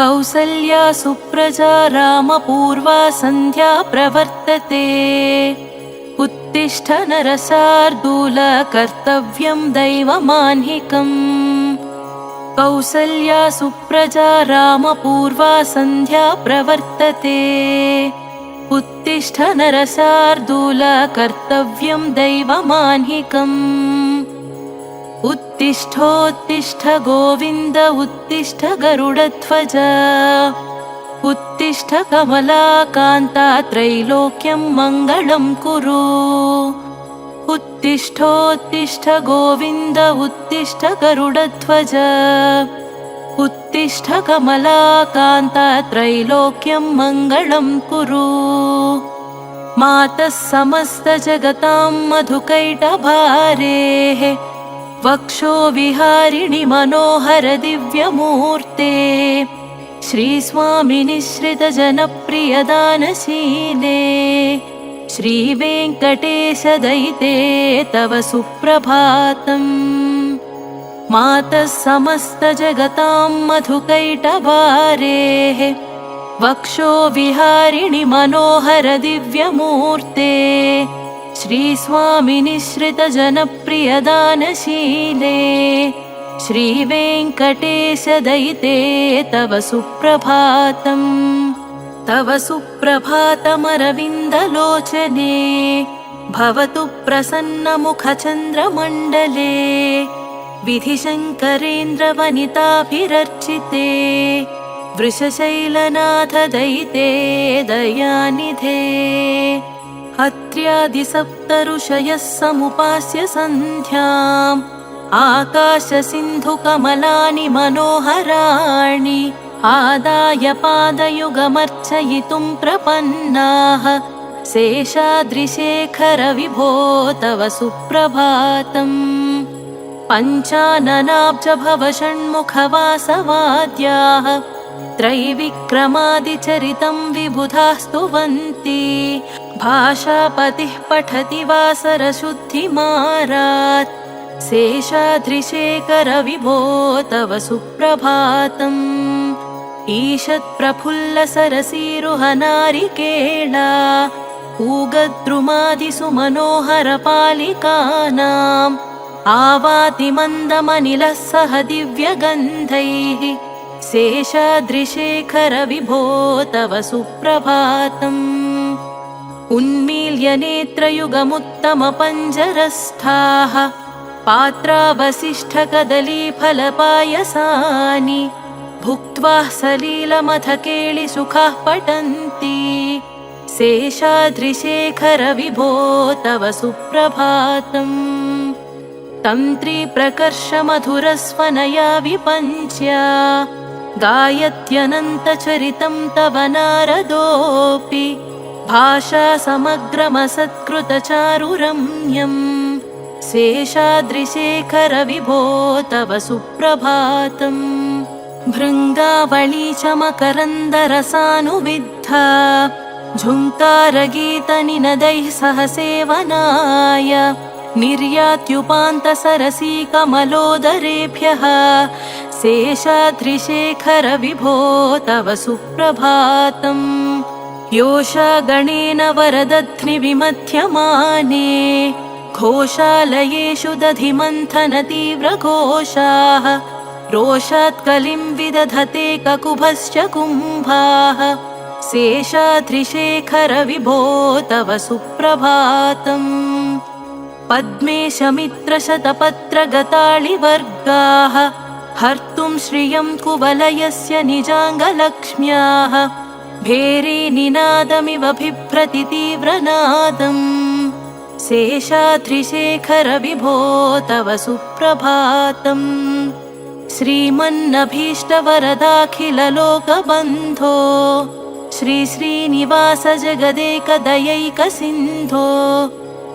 कौसल्या सुप्रजा रामपूर्वा सन्ध्या प्रवर्तते। उत्तिष्ठ नरशार्दूल कर्तव्यं दैवमाह्निकम्। कौसल्या सुप्रजा रामपूर्वा सन्ध्या प्रवर्तते। उत्तिष्ठ नरशार्दूल कर्तव्यं दैवमाह्निकम्। उत्तिष्ठोत्तिष्ठ गोविन्द उत्तिष्ठ गरुडध्वज। उत्तिष्ठ कमलाकान्ता त्रैलोक्यं मङ्गलं कुरु। उत्तिष्ठोत्तिष्ठ गोविन्द उत्तिष्ठ गरुडध्वज। उत्तिष्ठ कमलाकान्ता त्रैलोक्यं मङ्गलं कुरु। मातः समस्तजगतां मधुकैटभारेः वक्षो विहारिणि मनोहर दिव्यमूर्ते। श्रीस्वामिनिश्रितजनप्रियदानशीले श्रीवेङ्कटेशदयिते तव सुप्रभातम्। मातः समस्तजगतां मधुकैटभारेः वक्षो विहारिणि मनोहर दिव्यमूर्ते। श्रीस्वामिनिश्रितजनप्रियदानशीले श्रीवेङ्कटेशदयिते तव सुप्रभातम्। तव सुप्रभातमरविन्दलोचने भवतु प्रसन्नमुखचन्द्रमण्डले। विधिशङ्करेन्द्रवनिताभिरर्चिते वृषशैलनाथ दयिते दयानिधे। अत्र्यादिसप्तऋषयः समुपास्य सन्ध्याम् आकाशसिन्धुकमलानि मनोहराणि आदाय पादयुगमर्चयितुं प्रपन्नाः। शेषाद्रिशेखर विभो तव सुप्रभातम्। पञ्चाननाब्ज भव षण्मुखवासवाद्याः त्रैविक्रमादिचरितं विबुधाः स्तुवन्ति। भाषापतिः पठति वासरशुद्धिमारात्। शेषाद्रिशेखर विभो तव सुप्रभातम्। ईषत्प्रफुल्लसरसीरुहनारिकेला पूगद्रुमादिषु मनोहरपालिकानाम् आवातिमन्दमनिलः सह दिव्यगन्धैः। शेषाद्रिशेखर विभो तव सुप्रभातम्। उन्मील्य नेत्रयुगमुत्तमपञ्जरस्थाः पात्रावसिष्ठकदलीफलपायसानि भुक्त्वा सलीलमथकेलिसुखाः पठन्ति। शेषाद्रिशेखर विभो तव सुप्रभातम्। तन्त्रीप्रकर्षमधुरस्वनया विपञ्च्या गायत्यनन्तचरितं तव नारदोऽपि। भाषा समग्रमसत्कृतचारुरम्यम्। शेषाद्रिशेखर विभो तव सुप्रभातम्। भृङ्गावळी च मकरन्दरसानुविद्धा झुङ्कारगीतनिनदैः सह सेवनाय निर्यात्युपान्तसरसीकमलोदरेभ्यः। शेषाद्रिशेखर विभो तव सुप्रभातम्। योषागणेन वरदध्निविमध्यमाने घोषालयेषु दधिमन्थनतीव्रघोषाः रोषात् कलिं विदधते ककुभश्च कुम्भाः। शेषाद्रिशेखर विभो तव सुप्रभातम्। पद्मेशमित्रशतपत्रगताळिवर्गाः हर्तुं श्रियं कुवलयस्य निजाङ्गलक्ष्म्याः। भेरी निनादमिव बिभ्रति तीव्रनादम्। शेषाद्रिशेखर विभो तव सुप्रभातम्। श्रीमन्नभीष्टवरदाखिललोकबन्धो श्रीश्रीनिवास जगदेकदयैकसिन्धो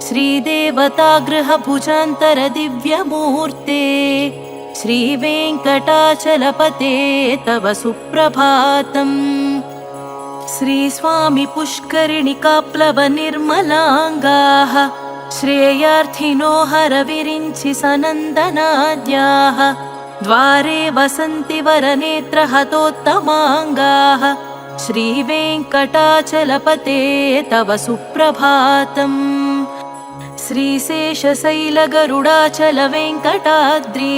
श्रीदेवतागृहभुजान्तर दिव्यमूर्ते श्रीवेङ्कटाचलपते तव सुप्रभातम्। श्रीस्वामि पुष्करिणिकाप्लवनिर्मलाङ्गाः श्रेयार्थिनो हरविरिञ्चि सनन्दनाद्याः द्वारे वसन्ति वरनेत्रहतोत्तमाङ्गाः श्रीवेङ्कटाचलपते तव सुप्रभातम्। श्रीशेषशैलगरुडाचलवेङ्कटाद्रि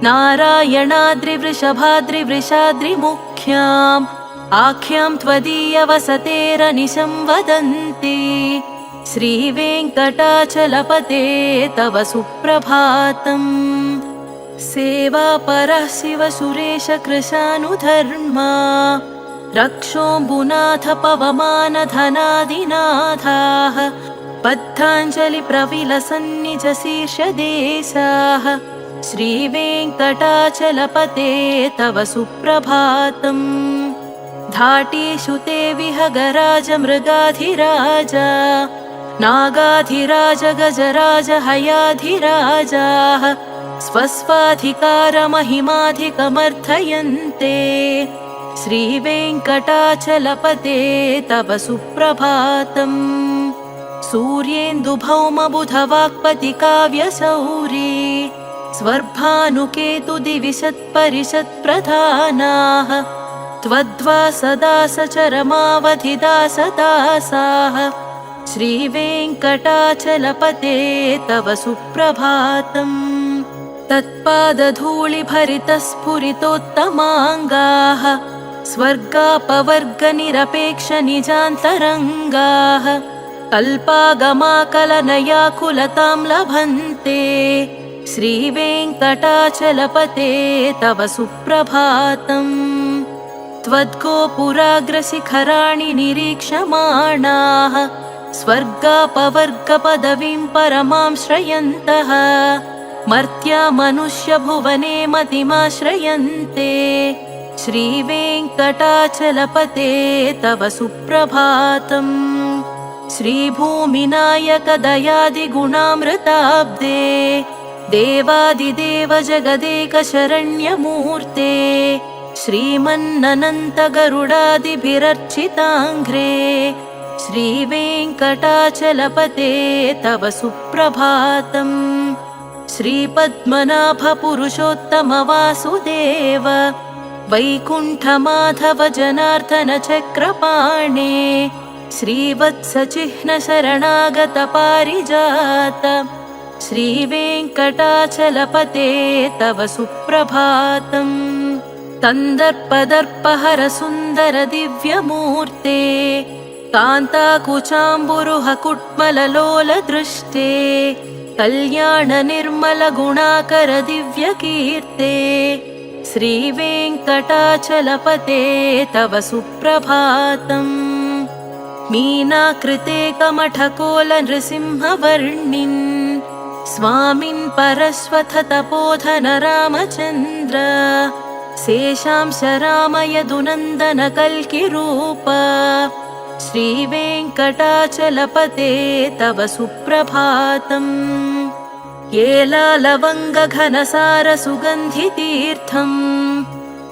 नारायणाद्रिवृषभाद्रिवृषाद्रिमुख्याम् आख्यां त्वदीयवसतेरनिशं वदन्ति। श्रीवेङ्कटाचलपते तव सुप्रभातम्। सेवापरः शिवसुरेशकृशानुधर्मा रक्षोऽम्बुनाथ पवमानधनादिनाथाः बद्धाञ्जलिप्रविलसन्निजशीर्षदेशाः श्रीवेङ्कटाचलपते तव सुप्रभातम्। धाटीषु ते विहगराजमृगाधिराजा नागाधिराज गजराज हयाधिराजाः स्वस्वाधिकारमहिमाधिकमर्थयन्ते। श्रीवेङ्कटाचलपते तव सुप्रभातम्। सूर्येन्दुभौमबुधवाक्पतिकाव्यशौरी स्वर्भानुकेतुदिविशत्परिषत्प्रधानाः त्वद्वा सदा सचरमावधिदासदासाः श्रीवेङ्कटाचलपते तव सुप्रभातम्। तत्पादधूलिभरितस्फुरितोत्तमाङ्गाः स्वर्गापवर्गनिरपेक्षनिजान्तरङ्गाः कल्पागमाकलनयाकुलतां लभन्ते। श्रीवेङ्कटाचलपते तव सुप्रभातम्। त्वद्गोपुराग्रशिखराणि निरीक्षमाणाः स्वर्गापवर्गपदवीं परमां श्रयन्तः मर्त्या मनुष्यभुवने मतिमाश्रयन्ते। श्रीवेङ्कटाचलपते तव सुप्रभातम्। श्रीभूमिनायकदयादिगुणामृताब्दे देवादिदेव जगदेकशरण्यमूर्ते श्रीमन्ननन्तगरुडादिभिरर्चिताङ्घ्रे श्रीवेङ्कटाचलपते तव सुप्रभातम्। श्रीपद्मनाभपुरुषोत्तमवासुदेव वैकुण्ठमाधव जनार्दन चक्रपाणे श्रीवत्सचिह्नशरणागतपारिजात श्रीवेङ्कटाचलपते तव सुप्रभातम्। कन्दर्पदर्पहर सुन्दर दिव्यमूर्ते कान्ताकुचाम्बुरुहकुट्मललोलदृष्टे कल्याणनिर्मलगुणाकर दिव्यकीर्ते श्रीवेङ्कटाचलपते तव सुप्रभातम्। मीनाकृते कमठकोलनृसिंहवर्णिन् स्वामिन् परश्वथ तपोधन रामचन्द्र शेषांश रामयदुनन्दन कल्किरूप श्रीवेङ्कटाचलपते तव सुप्रभातम्। येलालवङ्गघनसारसुगन्धितीर्थम्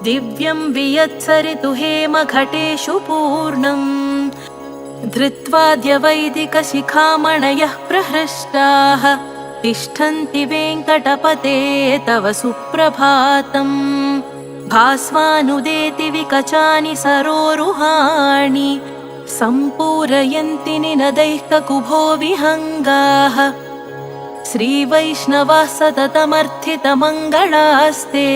दिव्यं वियत्सरितु हेमघटेषु पूर्णम् धृत्वाद्यवैदिकशिखामणयः प्रहृष्टाः तिष्ठन्ति वेङ्कटपते तव सुप्रभातम्। भास्वानुदेति विकचानि सरोरुहाणि सम्पूरयन्ति निनदैः ककुभो विहङ्गाः श्रीवैष्णवाः सततमर्थितमङ्गलास्ते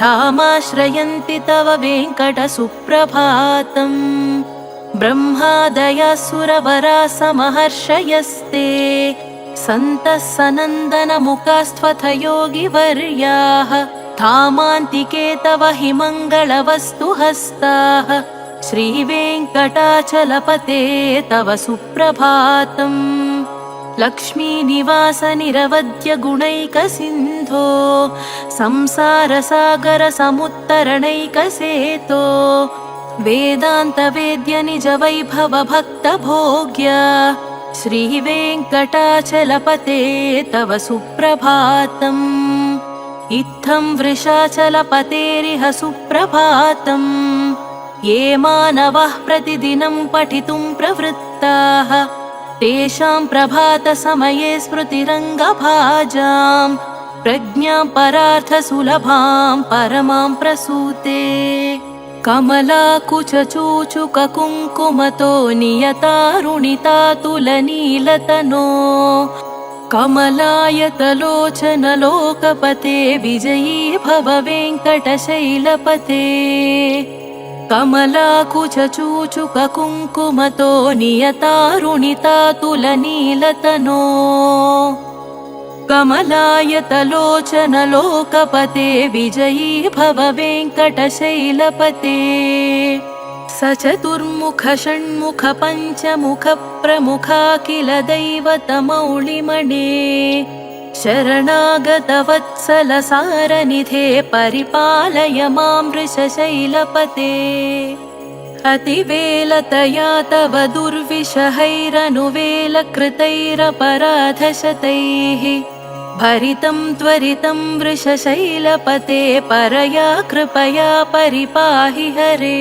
धामाश्रयन्ति तव वेङ्कट सुप्रभातम्। ब्रह्मादयसुरवरा समहर्षयस्ते सन्तः सनन्दनमुखास्त्वथ योगिवर्याः धामान्तिके तव हि मङ्गलवस्तुहस्ताः श्रीवेङ्कटाचलपते तव सुप्रभातम्। लक्ष्मीनिवास निरवध्य गुणैकसिन्धो संसारसागर समुत्तरणैकसेतो वेदान्तवेद्य निज वैभव भक्तभोग्य श्रीवेङ्कटाचलपते तव सुप्रभातम्। इत्थं वृषाचलपतेरिह सुप्रभातम्। ये मानवाः प्रतिदिनं पठितुं प्रवृत्ताः तेषां प्रभातसमये स्मृतिरङ्गभाजां प्रज्ञां परार्थसुलभां परमां प्रसूते कमलाकुचूचुककुङ्कुमतो नियतारुणितातुलनीलतनो कमलायतलोचनलोकपते विजयी भव वेङ्कटशैलपते कमलाकुचूचुककुङ्कुमतो नियतारुणितातुलनीलतनो कमलायतलोचनलोकपते विजयी भव वेङ्कटशैलपते स चतुर्मुख षण्मुख पञ्चमुख प्रमुखाखिल दैवतमौलिमणे शरणागतवत्सल सारनिधे परिपालय मां वृषशैलपते अतिवेलतया तव दुर्विषहैरनुवेलकृतैरपराधशतैः भरितं त्वरितं वृषशैलपते परया कृपया परिपाहि हरे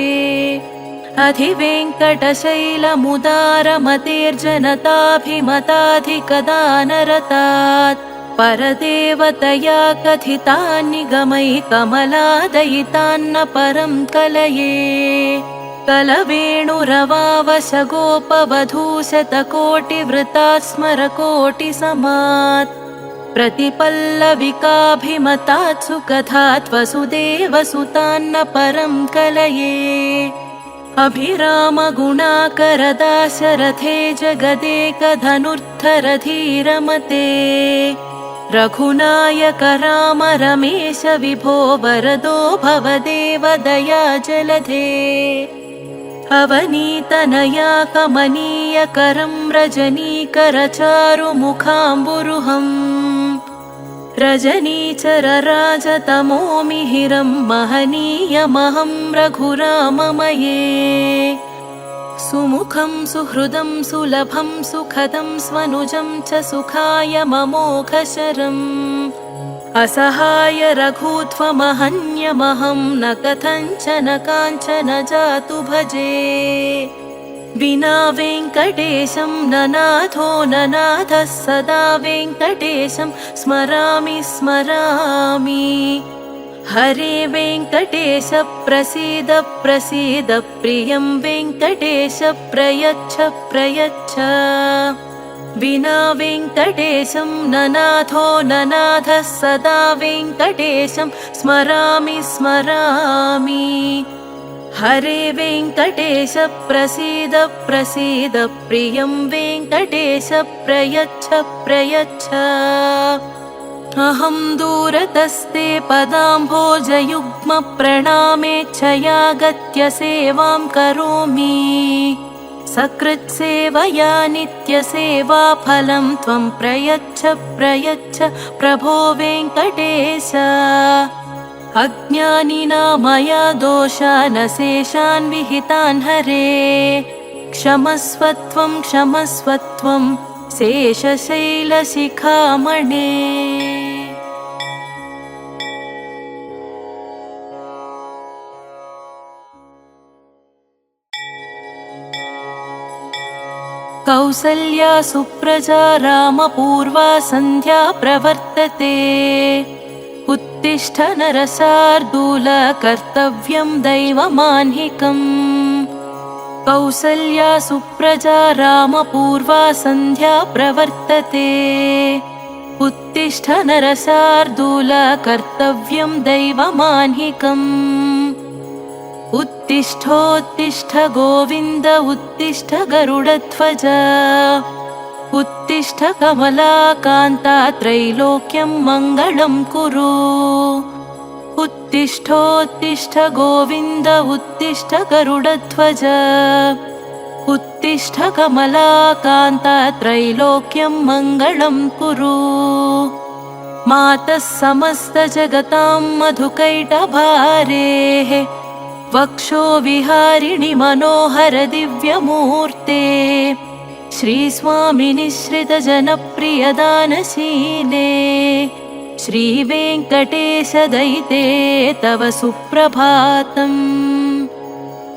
अधिवेङ्कटशैलमुदारमतेर्जनताभिमताधिकदानरतात् परदेवतया कथितान्निगमै कमलादयितान्न परं कलये कलवेणुरवावशगोपवधूशतकोटिवृतात् स्मरकोटिसमात् प्रतिपल्लविकाभिमतात् सुकथात् वसुदेवसुतान्न परं कलये अभिरामगुणाकरदाशरथे जगदेकधनुर्धरधीरमते रघुनायक राम रमेश विभो वरदो भवदेव दयाजलधे अवनीतनया कमनीयकरं रजनीकरचारुमुखाम्बुरुहम् रजनीचरराजतमोमिहिरं महनीयमहं रघुराममये सुमुखं सुहृदं सुलभं सुखदं स्वनुजं च सुखाय ममोघशरम् असहाय रघुत्वमहन्यमहं न कथञ्चन काञ्चन जातु भजे विना वेङ्कटेशं ननाथो ननाथः सदा वेङ्कटेशं स्मरामि स्मरामि हरे वेङ्कटेश प्रसीद प्रसीद प्रियं वेङ्कटेश प्रयच्छ प्रयच्छ विना वेङ्कटेशं ननाथो ननाथः सदा वेङ्कटेशं स्मरामि स्मरामि हरे वेङ्कटेश प्रसीद प्रसीद प्रियं वेङ्कटेश प्रयच्छ प्रयच्छ अहं दूरतस्ते पदाम्भोजयुग्म प्रणामेच्छया गत्य सेवां करोमि सकृत्सेवया नित्यसेवाफलं त्वं प्रयच्छ प्रयच्छ प्रभो वेङ्कटेश अज्ञानिना मया दोषानशेषान् विहितान् हरे क्षमस्वत्वं क्षमस्वत्वं शेषशैलशिखामणे कौसल्या सुप्रजा रामपूर्वा सन्ध्या प्रवर्तते उत्तिष्ठ नरशार्दूल कर्तव्यं दैवमाह्निकम् कौसल्या सुप्रजा रामपूर्वा सन्ध्या प्रवर्तते उत्तिष्ठ नरशार्दूल कर्तव्यं दैवमाह्निकम् उत्तिष्ठोत्तिष्ठ गोविन्द उत्तिष्ठ गरुडध्वज उत्तिष्ठ कमलाकान्ता त्रैलोक्यं मङ्गलं कुरु उत्तिष्ठोत्तिष्ठ गोविन्द उत्तिष्ठ गरुडध्वज उत्तिष्ठ कमलाकान्ता त्रैलोक्यं मङ्गलं कुरु मातः समस्तजगतां मधुकैटभारेः वक्षो विहारिणि मनोहर दिव्यमूर्ते श्रीस्वामिनिश्रितजनप्रियदानशीले श्रीवेङ्कटेशदयिते तव सुप्रभातम्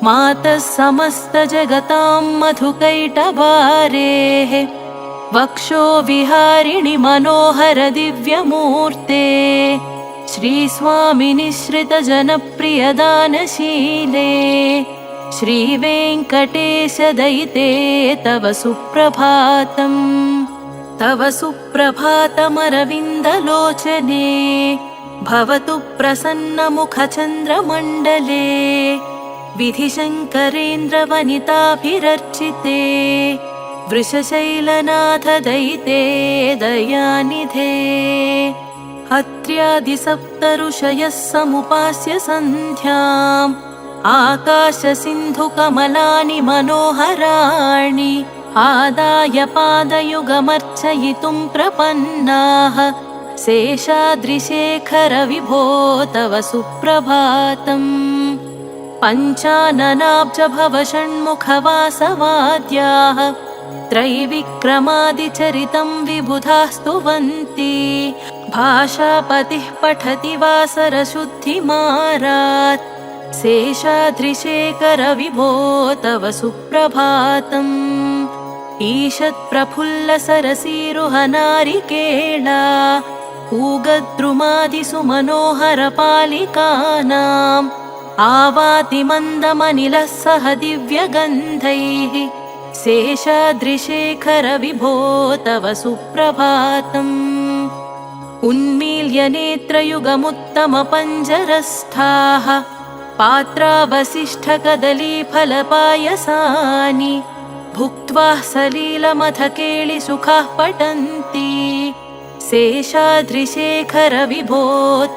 मातः समस्तजगतां मधुकैटभारेः वक्षो विहारिणि मनोहर दिव्यमूर्ते श्रीस्वामिनिश्रितजनप्रियदानशीले श्रीवेङ्कटेशदयिते तव सुप्रभातम् तव सुप्रभातमरविन्दलोचने भवतु प्रसन्नमुखचन्द्रमण्डले विधिशङ्करेन्द्रवनिताभिरर्चिते वृषशैलनाथदयिते दयानिधे अत्र्यादिसप्तऋषयः समुपास्य सन्ध्याम् आकाशसिन्धुकमलानि मनोहराणि आदाय पादयुगमर्चयितुं प्रपन्नाः शेषाद्रिशेखर विभो तव सुप्रभातम् पञ्चाननाब्जभव षण्मुखवासवाद्याः त्रैविक्रमादिचरितं विबुधाः स्तुवन्ति भाषापतिः पठति वासरशुद्धिमारात् शेषाद्रिशेखर विभो तव सुप्रभातम् ईषत्प्रफुल्लसरसीरुहनारिकेला पूगद्रुमादिसुमनोहरपालिकानाम् आवाति मन्दमनिलः सह दिव्यगन्धैः शेषाद्रिशेखर विभो तव सुप्रभातम् उन्मील्य नेत्रयुगमुत्तमपञ्जरस्थाः पात्रावसिष्ठकदलीफलपायसानि भुक्त्वा सलीलमथकेलिसुखाः पठन्ति शेषाद्रिशेखर विभो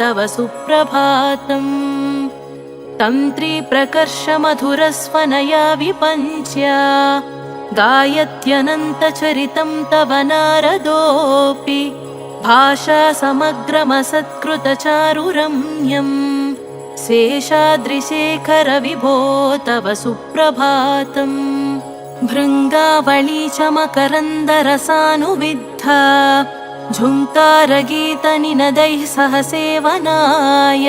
तव सुप्रभातम् तन्त्रीप्रकर्षमधुरस्वनया विपञ्च्या गायत्यनन्तचरितं तव नारदोऽपि भाषा समग्रमसत्कृतचारुरम्यम् शेषाद्रिशेखर विभो तव सुप्रभातम् भृङ्गावळी च मकरन्दरसानुविद्धा झुङ्कारगीतनिनदैः सह सेवनाय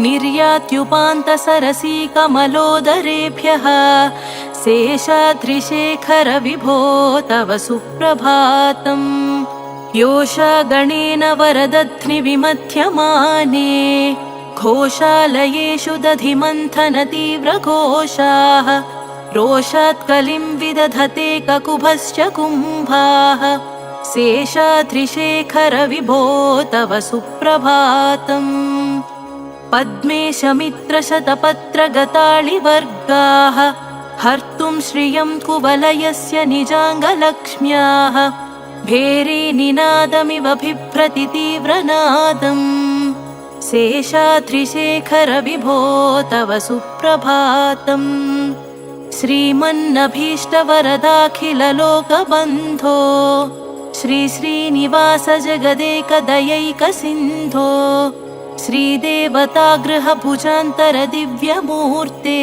निर्यात्युपान्तसरसीकमलोदरेभ्यः शेषाद्रिशेखर विभो तव सुप्रभातम् योषा गणेन वरदध्निविमथ्यमाने घोषालयेषु दधिमन्थनतीव्रघोषाः रोषात् कलिं विदधते ककुभश्च कुम्भाः शेषाद्रिशेखर विभो तव सुप्रभातम् पद्मेशमित्रशतपत्रगताळिवर्गाः हर्तुं श्रियं कुवलयस्य निजाङ्गलक्ष्म्याः भेरीनिनादमिव बिभ्रति तीव्रनादम् शेषाद्रिशेखर विभो तव सुप्रभातम् श्रीमन्नभीष्टवरदाखिललोकबन्धो श्रीश्रीनिवास जगदेकदयैकसिन्धो श्रीदेवतागृहभुजान्तरदिव्यमूर्ते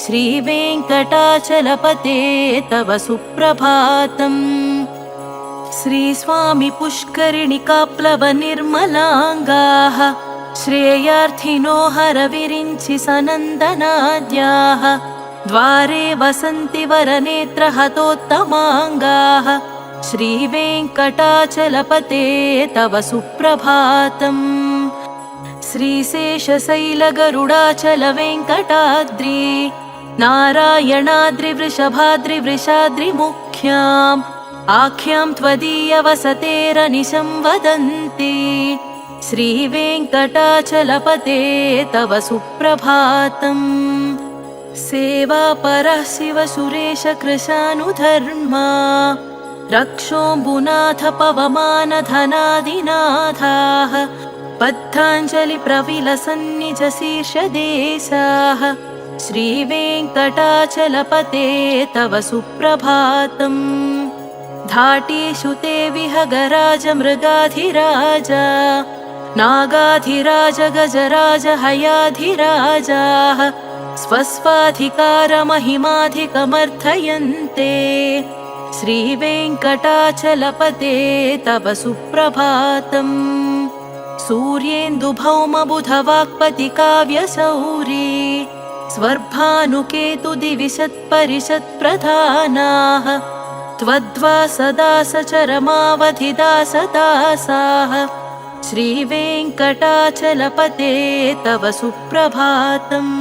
श्रीवेङ्कटाचलपते तव सुप्रभातम् श्रीस्वामि पुष्करिणिकाप्लवनिर्मलाङ्गाः श्रेयार्थिनो हरविरिञ्चि सनन्दनाद्याः द्वारे वसन्ति वरनेत्रहतोत्तमाङ्गाः श्रीवेङ्कटाचलपते तव सुप्रभातम् श्रीशेषशैलगरुडाचलवेङ्कटाद्रि नारायणाद्रिवृषभाद्रिवृषाद्रिमुख्याम् आख्यां त्वदीयवसतेरनिशं वदन्ति श्रीवेङ्कटाचलपते तव सुप्रभातम् सेवापरः शिवसुरेशकृशानुधर्मा रक्षोऽम्बुनाथ पवमानधनादिनाथाः बद्धाञ्जलिप्रविलसन्निजशीर्षदेशाः श्रीवेङ्कटाचलपते तव सुप्रभातम् धाटीषु ते विहगराजमृगाधिराज नागाधिराज गजराज हयाधिराजाः स्वस्वाधिकारमहिमाधिकमर्थयन्ते श्रीवेङ्कटाचलपते तव सुप्रभातम् सूर्येन्दुभौमबुधवाक्पतिकाव्यशौरी स्वर्भानुकेतुदिविशत्परिषत्प्रधानाः त्वद्वासदासचरमावधिदासदासाः श्रीवेङ्कटाचलपते तव सुप्रभातम्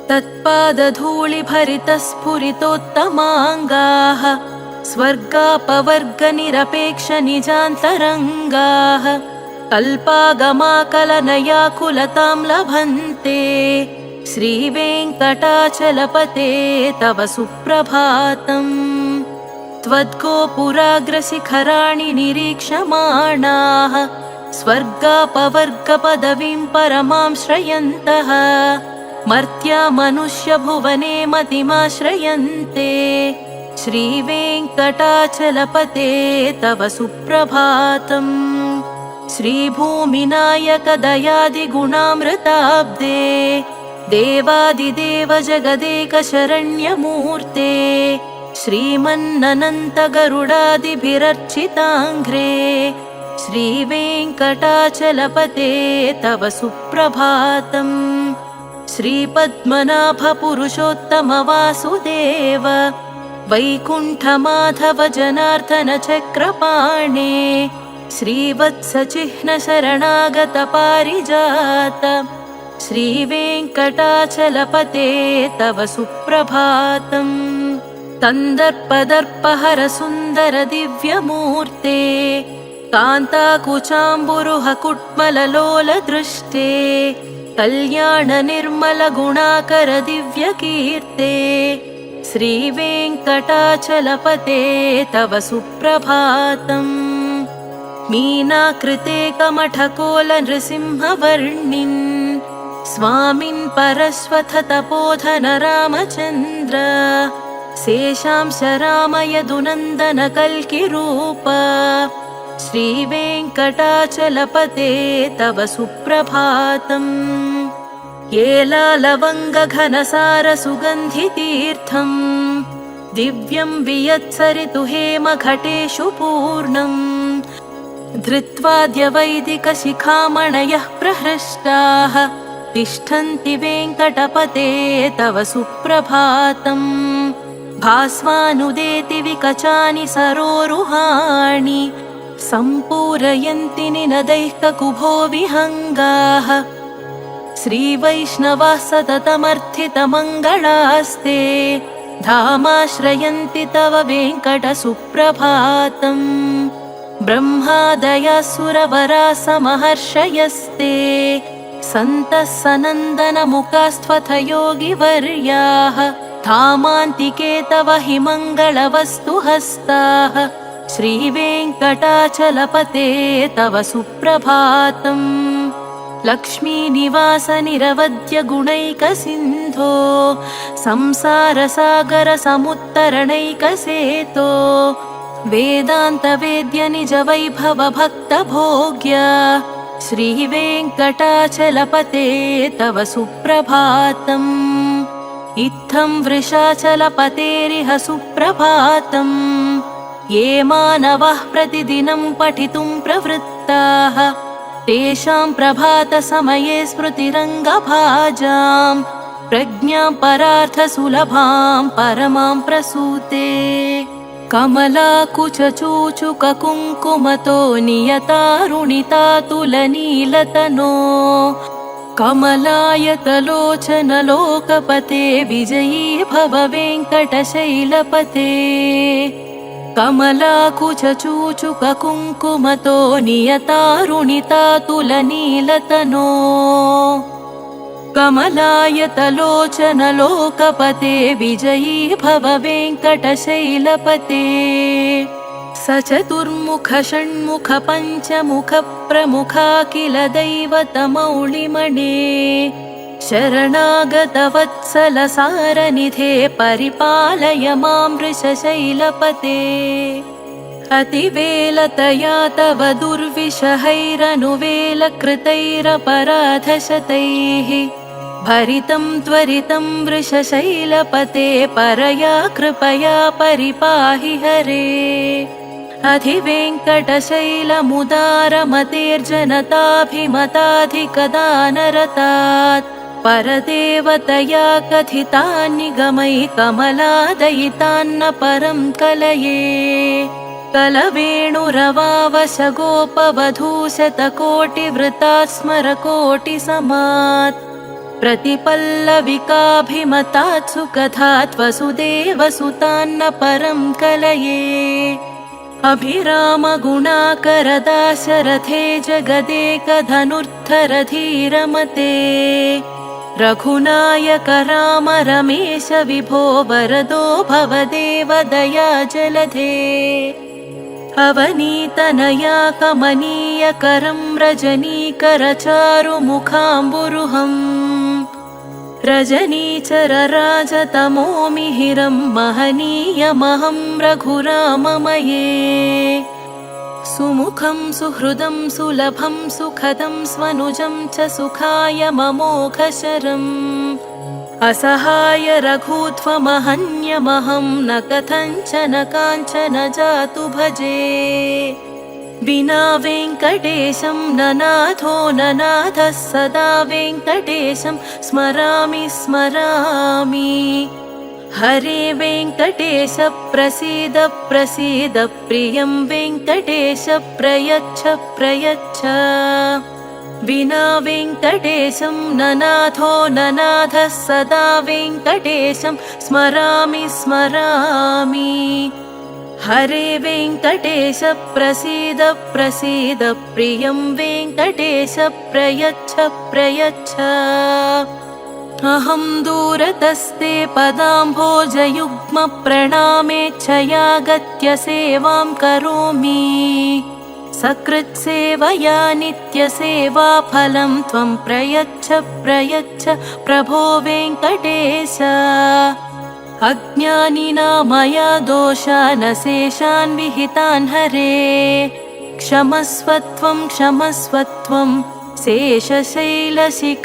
तत्पादधूलिभरितस्फुरितोत्तमाङ्गाः स्वर्गापवर्गनिरपेक्षनिजान्तरङ्गाः कल्पागमाकलनयाकुलतां लभन्ते श्रीवेङ्कटाचलपते तव सुप्रभातम् त्वद्गोपुराग्रशिखराणि निरीक्षमाणाः स्वर्गापवर्गपदवीं परमां श्रयन्तः मर्त्या मनुष्यभुवने मतिमाश्रयन्ते श्रीवेङ्कटाचलपते तव सुप्रभातम् श्रीभूमिनायकदयादिगुणामृताब्दे देवादिदेव जगदेकशरण्यमूर्ते श्रीमन्ननन्तगरुडादिभिरर्चिताङ्घ्रे श्रीवेङ्कटाचलपते तव सुप्रभातम् श्रीपद्मनाभपुरुषोत्तमवासुदेव वैकुण्ठमाधव जनार्दन चक्रपाणे श्रीवत्सचिह्नशरणागतपारिजात श्रीवेङ्कटाचलपते तव सुप्रभातम् कन्दर्पदर्पहरसुन्दर दिव्यमूर्ते कान्ताकुचाम्बुरुहकुट्मललोलदृष्टे कल्याणनिर्मलगुणाकर दिव्यकीर्ते श्रीवेङ्कटाचलपते तव सुप्रभातम् मीनाकृते कमठकोलनृसिंहवर्णिन् स्वामिन् परश्वथ तपोधन रामचन्द्र शेषांश रामयदुनन्दन कल्किरूप श्रीवेङ्कटाचलपते तव सुप्रभातम् येलालवङ्गघनसारसुगन्धितीर्थम् दिव्यं वियत्सरितु हेमघटेषु पूर्णम् धृत्वाद्यवैदिकशिखामणयः प्रहृष्टाः तिष्ठन्ति वेङ्कटपते तव सुप्रभातम् भास्वानुदेति विकचानि सरोरुहाणि सम्पूरयन्ति निनदैः ककुभो विहङ्गाः श्रीवैष्णवाः सततमर्थितमङ्गलास्ते धामाश्रयन्ति तव वेङ्कटसुप्रभातम् ब्रह्मादयसुरवराः समहर्षयस्ते सन्तः सनन्दनमुखास्त्वथ योगिवर्याः धामान्तिके तव हि मङ्गलवस्तुहस्ताः श्रीवेङ्कटाचलपते तव सुप्रभातम् लक्ष्मीनिवासनिरवद्यगुणैकसिन्धो संसारसागरसमुत्तरणैकसेतो वेदान्तवेद्यनिजवैभवभक्तभोग्य श्रीवेङ्कटाचलपते तव सुप्रभातम् इत्थं वृषाचलपतेरिह सुप्रभातम् ये मानवाः प्रतिदिनं पठितुं प्रवृत्ताः तेषां प्रभातसमये स्मृतिरङ्गभाजां प्रज्ञां परार्थसुलभां परमां प्रसूते कमलाकुचचूचुककुङ्कुमतो नियतारुणितातुलनीलतनो कमलायतलोचनलोकपते विजयी भव वेङ्कटशैलपते कमलाकुचचूचुककुङ्कुमतो नियतारुणितातुलनीलतनो कमलायतलोचनलोकपते विजयी भव वेङ्कटशैलपते स चतुर्मुख षण्मुख पञ्चमुख प्रमुखाखिल दैवतमौलिमणे शरणागतवत्सल सारनिधे परिपालय मां वृषशैलपते अतिवेलतया तव दुर्विषहैरनुवेलकृतैरपराधशतैः भरितं त्वरितं वृषशैलपते परया कृपया परिपाहि हरे अधिवेङ्कटशैलमुदारमतेर्जनताभिमताधिकदानरतात् परदेवतया कथितान् निगमैः कमलादयितान्न परं कलये कलवेणुरवावशगोपवधूशतकोटिवृता स्मरकोटिसमात् प्रतिपल्लविकाभिमतात् सुकथात् वसुदेवसुतान्न परं कलये अभिरामगुणाकरदाशरथे जगदेकधनुर्धरधीरमते रघुनायक राम रमेश विभो वरदो भवदेव दया जलधे अवनीतनया कमनीयकरं रजनीकरचारुमुखाम्बुरुहम् रजनीचरराजतमोमिहिरं महनीयमहं रघुराममये सुमुखं सुहृदं सुलभं सुखदं स्वनुजं च सुखाय ममोघशरम् असहाय रघुत्वमहन्यमहं न कथञ्चन काञ्चन जातु भजे विना वेङ्कटेशं ननाथो ननाथः सदा वेङ्कटेशं स्मरामि स्मरामि हरे वेङ्कटेश प्रसीद प्रसीद प्रियं वेङ्कटेश प्रयच्छ प्रयच्छ विना वेङ्कटेशं ननाथो ननाथः सदा वेङ्कटेशं स्मरामि स्मरामि हरे वेङ्कटेश प्रसीद प्रसीद प्रियं वेङ्कटेश प्रयच्छ प्रयच्छ अहं दूरतस्ते पदाम्भोजयुग्मप्रणामेच्छया गत्य सेवां करोमि सकृत्सेवया नित्यसेवाफलं त्वं प्रयच्छ प्रयच्छ प्रभो वेङ्कटेश अज्ञानिना मया दोषानशेषान् विहितान् हरे क्षमस्वत्वं क्षमस्वत्वं शेषशैलशिखामणे।